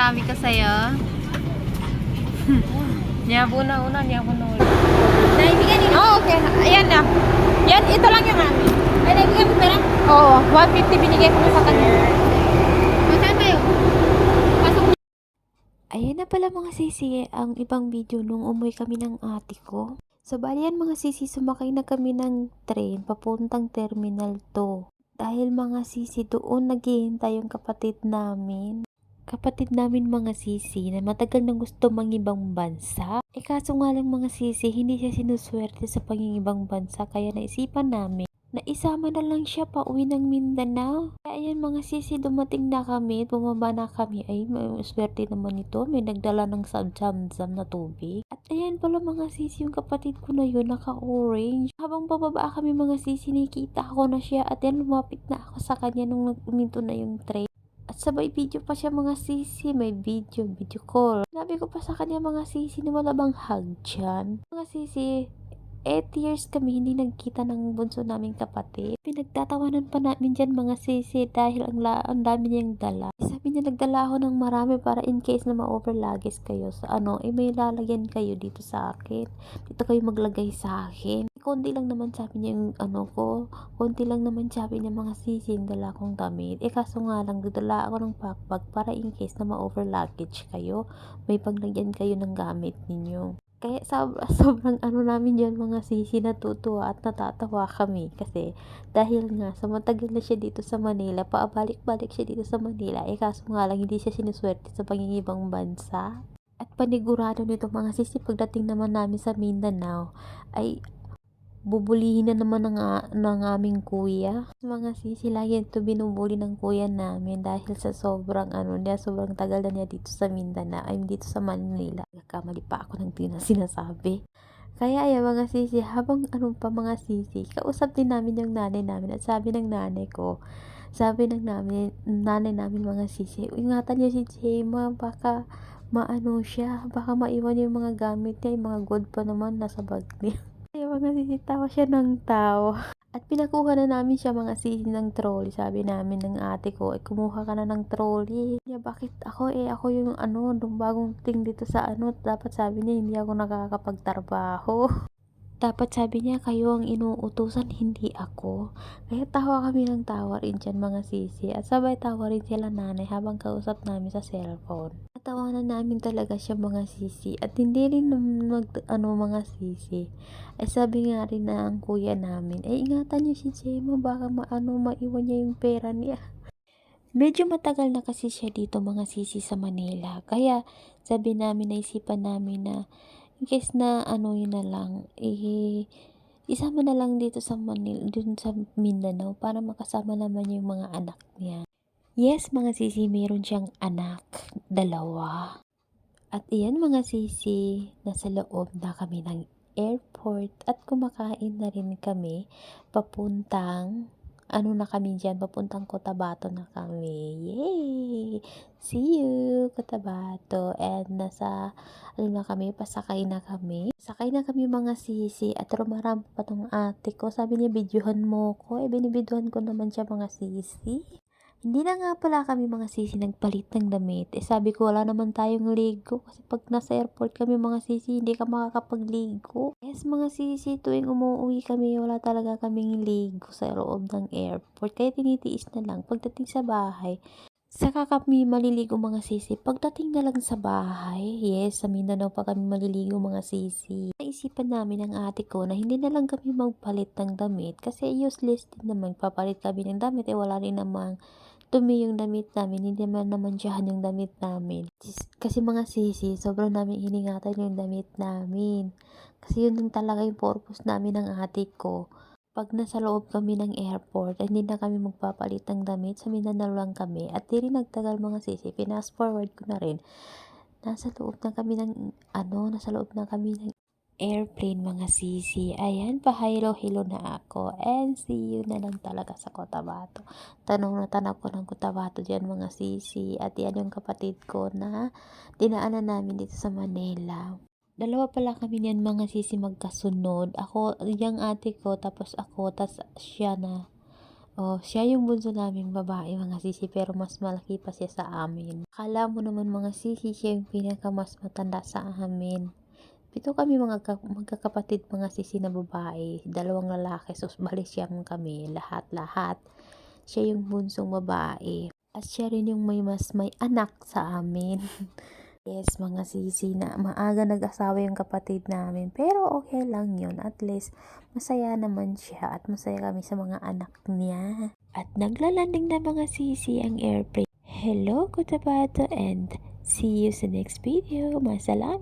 Sabi ko sa'yo. Nyabo na una, nyabo na ulit. Naibigan nila? Oh, okay. Ayan na. Yan, ito lang yung amin. Ay, naibigan mo pera? Oo, 150 binigay ko na sa kanya. Masaan tayo? Pasok na. Ayan na pala mga sisi, ang ibang video nung umuwi kami ng ate ko. So bali yan mga sisi, sumakay na kami ng train papuntang Terminal 2. Dahil mga sisi, doon naghihintay yung kapatid namin. Kapatid namin mga sisi na matagal nang gusto mangibang bansa. Kaso nga lang mga sisi, hindi siya sinuswerte sa pangingibang bansa kaya naisipan namin na isama na lang siya pa uwi ng Mindanao. Kaya ayan mga sisi, dumating na kami, bumaba na kami. Ay, may swerte naman ito. May nagdala ng samsam na tubig. At ayan pala mga sisi, yung kapatid ko na yun, naka-orange. Habang bababa kami mga sisi, nakita ko na siya. At yan, lumapit na ako sa kanya nung uminto na yung train. At sabay video pa siya mga sisi, may video call. Sabi ko pa sa kanya mga sisi na wala bang hug dyan. Mga sisi, 8 years kami hindi nagkita ng bunso naming kapatid. Pinagtatawanan pa namin dyan mga sisi dahil ang dami niyang dala. Sabi niya nagdala ako ng marami para in case na ma-over luggage kayo sa may lalagyan kayo dito sa akin. Dito kayo maglagay sa akin. Konti lang naman sabi niya yung konti lang naman sabi niya mga sisi yung dala kong damit. Kaso nga lang nagdala ako ng backpack para in case na ma-over luggage kayo. May paglagyan kayo ng gamit ninyo. Kaya sobrang namin dyan mga sisi, natutuwa at natatawa kami kasi dahil nga sa matagal na siya dito sa Manila, paabalik-balik siya dito sa Manila, kaso nga lang hindi siya sinuswerte sa pangingibang bansa. At panigurado nito mga sisi, pagdating naman namin sa Mindanao ay bubulihin na naman ng aming kuya. Mga sisi, lagi ito binubuli ng kuya namin dahil sa sobrang sobrang tagal na niya dito sa Mindanao, ay dito sa Manila. Nagkamali pa ako ng sinasabi. Kaya ay mga sisi, habang pa mga sisi, kausap din namin yung nanay namin at sabi ng nanay namin mga sisi, ingatan niyo si Jema, baka siya, baka maiwan niya yung mga gamit niya, yung mga gold pa naman nasa bag niya. Kaya mga sisi, tawa siya ng tawa. At pinakuha na namin siya mga sisi ng trolley. Sabi namin ng ate ko, kumuha ka na ng trolley. Niya, bakit ako? Ako yung nung bagong ting dito sa dapat sabi niya, hindi ako nakakapagtrabaho. Dapat sabi niya, kayo ang inuutusan, hindi ako. Kaya tawa kami ng tawa rin dyan mga sisi. At sabay tawa rin sila nanay habang kausap namin sa cellphone. Natawanan namin talaga siya mga sisi. At hindi rin mga sisi. Ay sabi nga rin na ang kuya namin, ingatan niyo si Jema, baka maiwan niya yung pera niya. Medyo matagal na kasi siya dito mga sisi sa Manila. Kaya sabi namin, naisipan namin na in case na yun na lang, isama na lang dito sa Manila, dun sa Mindanao para makasama naman yung mga anak niya. Yes, mga sisi, meron siyang anak, 2. At iyan mga sisi, nasa loob na kami ng airport at kumakain na rin kami papuntang na kami dyan, papuntang Cotabato na kami. Yay! See you, Cotabato. And nasa, na kami, pasakay na kami. Sakay na kami mga sisi at rumaramp pa tong ate ko. Sabi niya, videohan mo ko. Binibidyohan ko naman siya mga sisi. Hindi na nga pala kami mga sisi nagpalit ng damit. Sabi ko wala naman tayong ligo kasi pag nasa airport kami mga sisi hindi ka makakapagligo. Yes mga sisi, tuwing umuwi kami wala talaga kaming ligo sa loob ng airport. Kaya tinitiis na lang pagdating sa bahay. Saka kami maliligo mga sisi pagdating na lang sa bahay. Yes, sa Mindanao pa kami maliligo mga sisi. Naisipan namin ng ate ko na hindi na lang kami magpalit ng damit kasi useless din naman papalit kami ng damit wala rin namang dumi yung damit namin, hindi naman dyahan yung damit namin. Kasi mga sisi, sobrang namin iningatan yung damit namin. Kasi yun lang talaga yung purpose namin ng ate ko. Pag nasa loob kami ng airport, hindi na kami magpapalit ng damit, sa Mindanao lang kami. At di rin nagtagal mga sisi, fast forward ko na rin. Nasa loob na kami ng airplane mga sisi. Ayan, pahilo-hilo na ako. And see you na lang talaga sa Cotabato. Tanong na tanong ko ng Cotabato dyan mga sisi. At yan yung kapatid ko na dinaanan namin dito sa Manila. 2 pala kami niyan mga sisi magkasunod. Ako, yung ate ko, tapos ako, tapos siya na Oh, siya yung bunso naming babae mga sisi pero mas malaki pa siya sa amin. Akala mo naman mga sisi siya yung pinaka mas matanda sa amin. Ito kami magkakapatid mga sisi na babae, dalawang lalaki, so bali siyam kami, lahat-lahat. Siya yung bunsong babae. At siya rin yung may anak sa amin. Yes, mga sisi na maaga nag-asawa yung kapatid namin. Pero okay lang yun. At least, masaya naman siya at masaya kami sa mga anak niya. At naglalanding na mga sisi ang airplane. Hello, Cotabato, and see you sa next video. Masalamat!